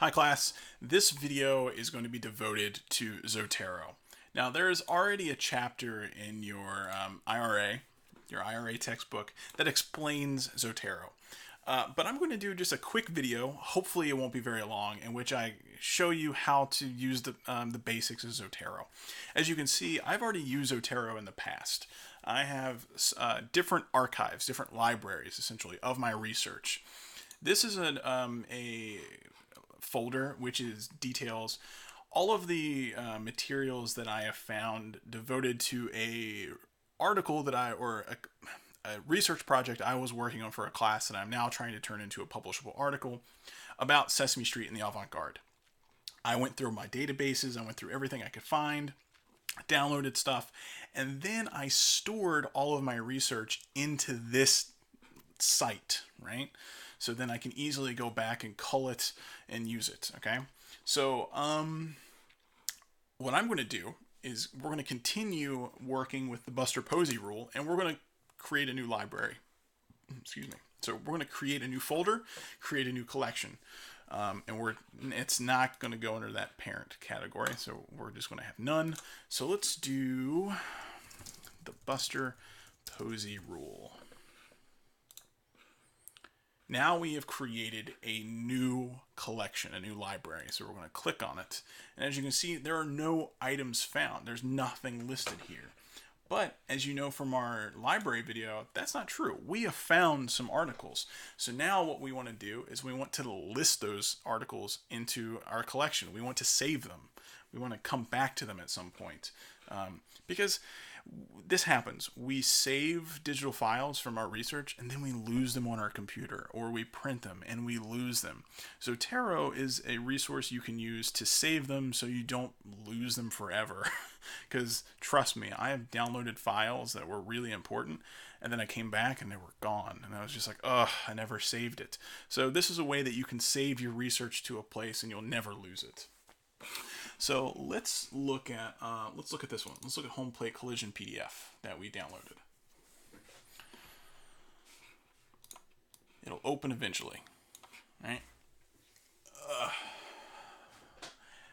Hi class, this video is going to be devoted to Zotero. Now there's already a chapter in your IRA textbook that explains Zotero. But I'm going to do just a quick video, hopefully it won't be very long, in which I show you how to use the basics of Zotero. As you can see, I've already used Zotero in the past. I have different archives, different libraries, essentially, of my research. This is a folder which details all of the materials that I have found devoted to a article that a research project I was working on for a class that I'm now trying to turn into a publishable article about Sesame Street and the avant-garde. I went through my databases, I went through everything I could find, downloaded stuff, and then I stored all of my research into this site, right? So then I can easily go back and cull it and use it, okay? So what I'm going to do is we're going to continue working with the Buster Posey rule, and we're going to create a new library. Excuse me. So we're going to create a new folder, create a new collection. And it's not going to go under that parent category, so we're just going to have none. So let's do the Buster Posey rule. Now we have created a new collection, a new library. So we're going to click on it. And as you can see, there are no items found. There's nothing listed here. But as you know from our library video, that's not true. We have found some articles. So now what we want to do is we want to list those articles into our collection. We want to save them. We want to come back to them at some point. Because this happens. We save digital files from our research and then we lose them on our computer, or we print them and we lose them. Zotero is a resource you can use to save them so you don't lose them forever. Because trust me, I have downloaded files that were really important and then I came back and they were gone. And I was just like, ugh, I never saved it. So this is a way that you can save your research to a place and you'll never lose it. So let's look at this one. Let's look at Home Plate Collision PDF that we downloaded. It'll open eventually, right?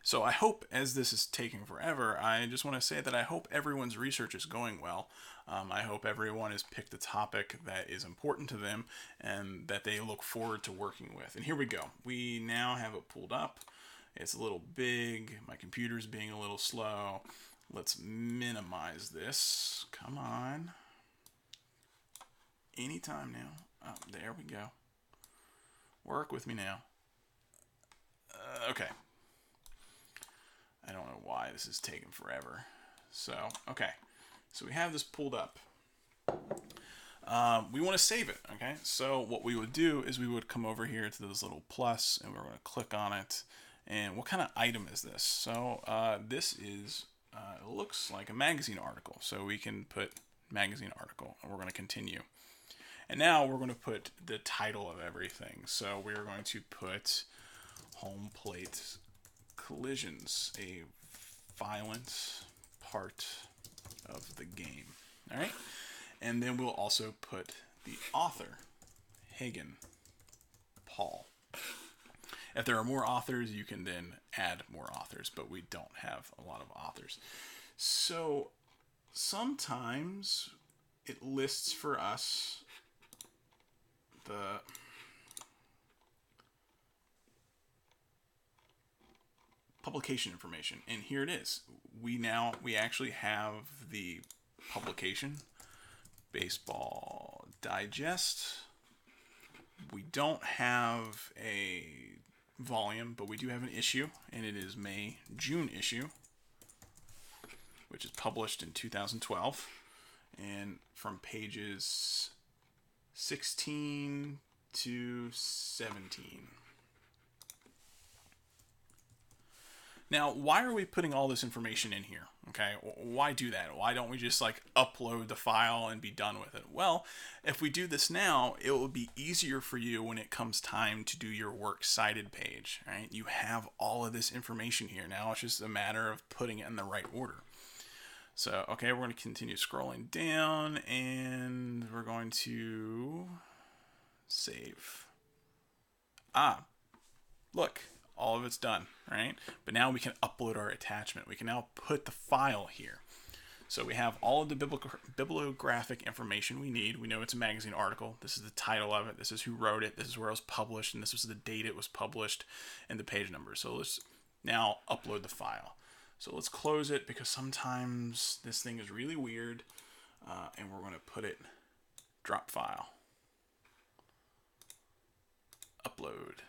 So I hope, as this is taking forever, I just want to say that I hope everyone's research is going well. I hope everyone has picked a topic that is important to them and that they look forward to working with. And here we go. We now have it pulled up. It's a little big. My computer's being a little slow. Let's minimize this. Come on. Anytime now. Oh, there we go. Work with me now. Okay. I don't know why this is taking forever. So, okay. So we have this pulled up. We want to save it, okay? So what we would do is we would come over here to this little plus, and we're going to click on it. And what kind of item is this? So this is, it looks like a magazine article. So we can put magazine article, and we're going to continue. And now we're going to put the title of everything. So we're going to put Home Plate Collisions, a violent part of the game. All right. And then we'll also put the author, Hagen Paul. If there are more authors, you can then add more authors, but we don't have a lot of authors. So sometimes it lists for us the publication information, and here it is. We actually have the publication, Baseball Digest. We don't have a volume, but we do have an issue, and it is June issue, which is published in 2012, and from pages 16 to 17. Now, why are we putting all this information in here? Okay, why do that? Why don't we just like upload the file and be done with it? Well, if we do this now, it will be easier for you when it comes time to do your works cited page, right? You have all of this information here. Now it's just a matter of putting it in the right order. So, okay, we're going to continue scrolling down and we're going to save. Look, All of it's done, right? But now we can upload our attachment. We can now put the file here. So we have all of the bibliographic information we need. We know it's a magazine article. This is the title of it. This is who wrote it. This is where it was published. And this was the date it was published and the page number. So let's now upload the file. So let's close it because sometimes this thing is really weird. And we're going to put it, drop file, upload.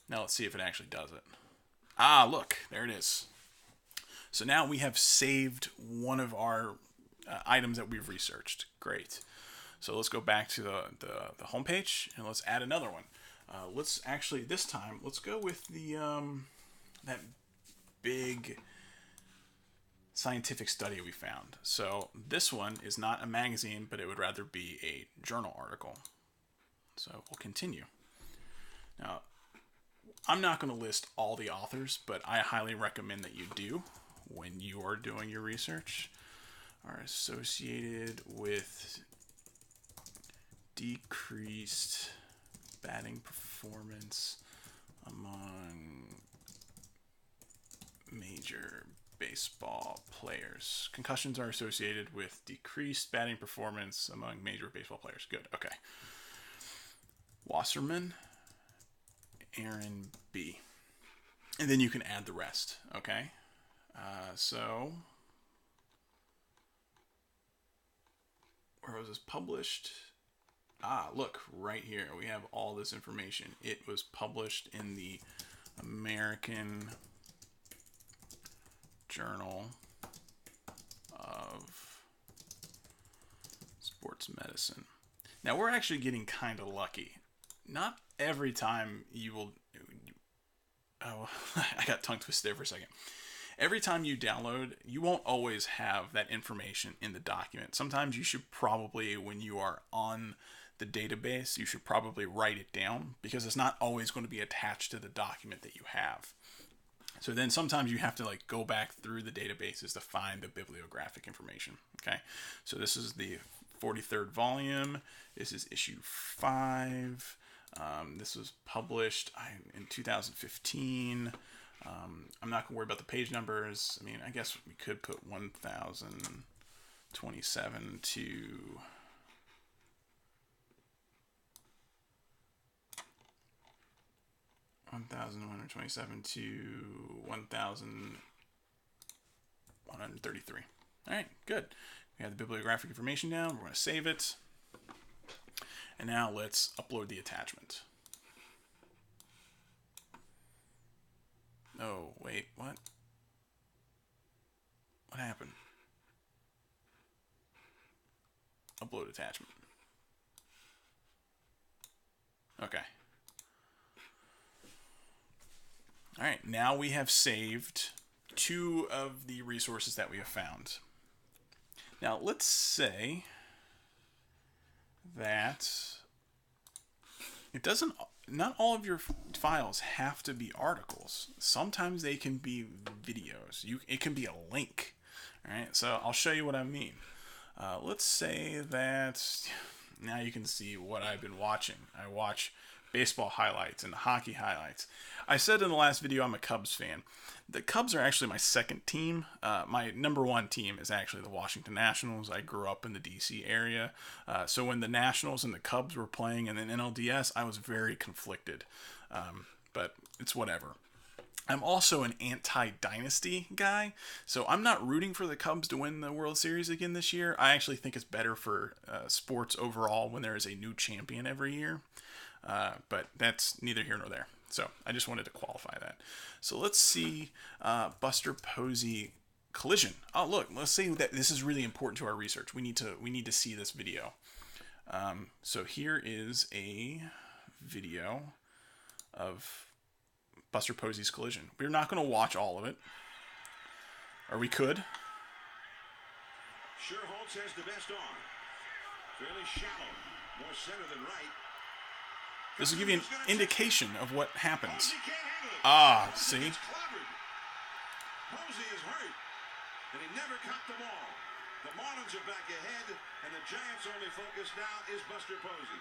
Now let's see if it actually does it. Ah, look, there it is. So now we have saved one of our items that we've researched. Great. So let's go back to the home page and let's add another one. Let's actually, this time, let's go with the that big scientific study we found. So this one is not a magazine, but it would rather be a journal article. So we'll continue. Now, I'm not going to list all the authors, but I highly recommend that you do when you are doing your research. Are associated with decreased batting performance among major baseball players. Concussions are associated with decreased batting performance among major baseball players. Good. Okay. Wasserman, Aaron B. And then you can add the rest, okay? So, where was this published? Ah, look, right here. We have all this information. It was published in the American Journal of Sports Medicine. Now, we're actually getting kind of lucky. Not every time you will... Oh, I got tongue twisted there for a second. Every time you download, you won't always have that information in the document. Sometimes you should probably, when you are on the database, you should probably write it down because it's not always going to be attached to the document that you have. So then sometimes you have to like go back through the databases to find the bibliographic information. Okay, so this is the 43rd volume. This is issue 5. This was published in 2015. I'm not going to worry about the page numbers. I mean, I guess we could put 1027 to 1127 to 1133. All right, good. We have the bibliographic information down. We're going to save it. And now let's upload the attachment. Oh, wait, what? What happened? Upload attachment. Okay. All right, now we have saved 2 of the resources that we have found. Now, let's say that it doesn't, not all of your files have to be articles. Sometimes they can be videos. It can be a link. All right, so I'll show you what I mean. Let's say that now you can see what I've been watching. I watch baseball highlights and hockey highlights. I said in the last video I'm a Cubs fan. The Cubs are actually my second team. My number 1 team is actually the Washington Nationals. I grew up in the DC area. So when the Nationals and the Cubs were playing in the NLDS, I was very conflicted. But it's whatever. I'm also an anti-dynasty guy, so I'm not rooting for the Cubs to win the World Series again this year. I actually think it's better for sports overall when there is a new champion every year. But that's neither here nor there. So I just wanted to qualify that. So let's see Buster Posey collision. Oh, look, let's see that this is really important to our research. We need to see this video. So here is a video of Buster Posey's collision. We're not going to watch all of it, or we could. Sherholtz has the best arm. Fairly shallow, more center than right. This will give you an indication of what happens. Ah, see? Posey is hurt, and he never caught the ball. The Marlins are back ahead, and the Giants' only focus now is Buster Posey.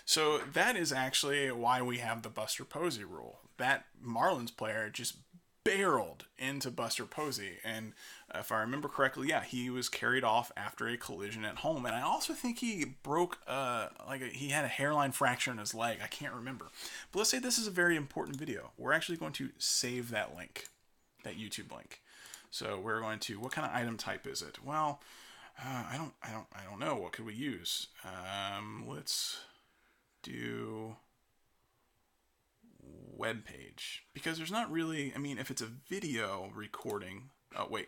So that is actually why we have the Buster Posey rule. That Marlins player just barreled into Buster Posey, and if I remember correctly, yeah, he was carried off after a collision at home, and I also think he broke he had a hairline fracture in his leg. I can't remember, but let's say this is a very important video. We're actually going to save that link, that YouTube link. So we're going to, what kind of item type is it? Well, I don't know. What could we use? Let's do web page, because there's not really, I mean, if it's a video recording, if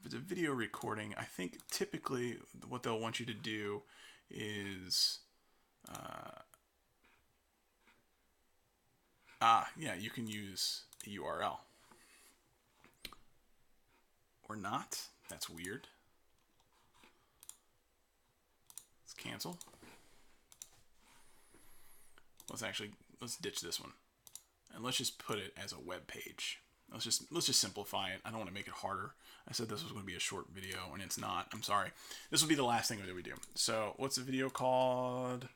it's a video recording, I think typically what they'll want you to do is yeah, you can use a URL or not. That's weird. Let's cancel. Let's ditch this one, and let's just put it as a web page. Let's just simplify it. I don't want to make it harder. I said this was going to be a short video, and it's not. I'm sorry. This will be the last thing that we do. So what's the video called?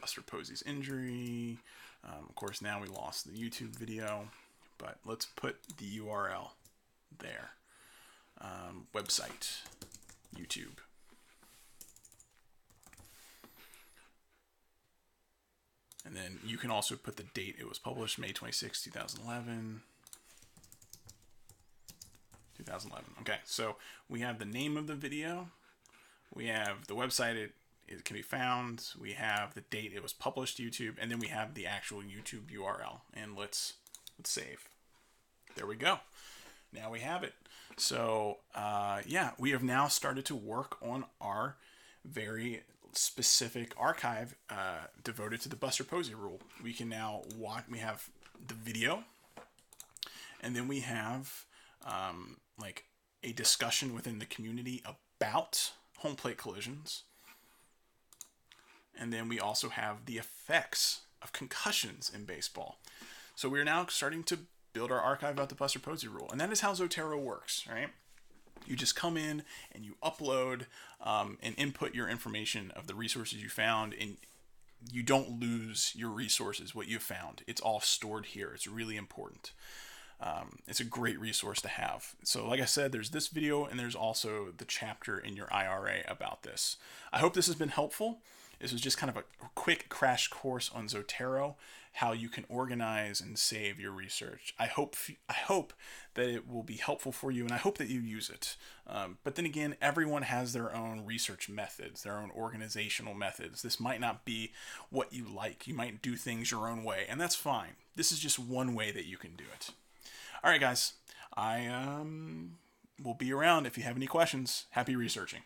Buster Posey's injury. Of course, now we lost the YouTube video, but let's put the URL there. Website, YouTube. And then you can also put the date it was published, May 26, 2011. 2011. Okay, so we have the name of the video. We have the website it can be found. We have the date it was published to YouTube. And then we have the actual YouTube URL. And let's save. There we go. Now we have it. So, yeah, we have now started to work on our very specific archive devoted to the Buster Posey rule. We can now watch, we have the video, and then we have like a discussion within the community about home plate collisions, and then we also have the effects of concussions in baseball. So we're now starting to build our archive about the Buster Posey rule, and that is how Zotero works, right? You just come in and you upload and input your information of the resources you found, and you don't lose your resources, what you found. It's all stored here. It's really important. It's a great resource to have. So like I said, there's this video, and there's also the chapter in your IRA about this. I hope this has been helpful. This was just kind of a quick crash course on Zotero, how you can organize and save your research. I hope that it will be helpful for you, and I hope that you use it. But then again, everyone has their own research methods, their own organizational methods. This might not be what you like. You might do things your own way, and that's fine. This is just one way that you can do it. All right, guys. I will be around if you have any questions. Happy researching.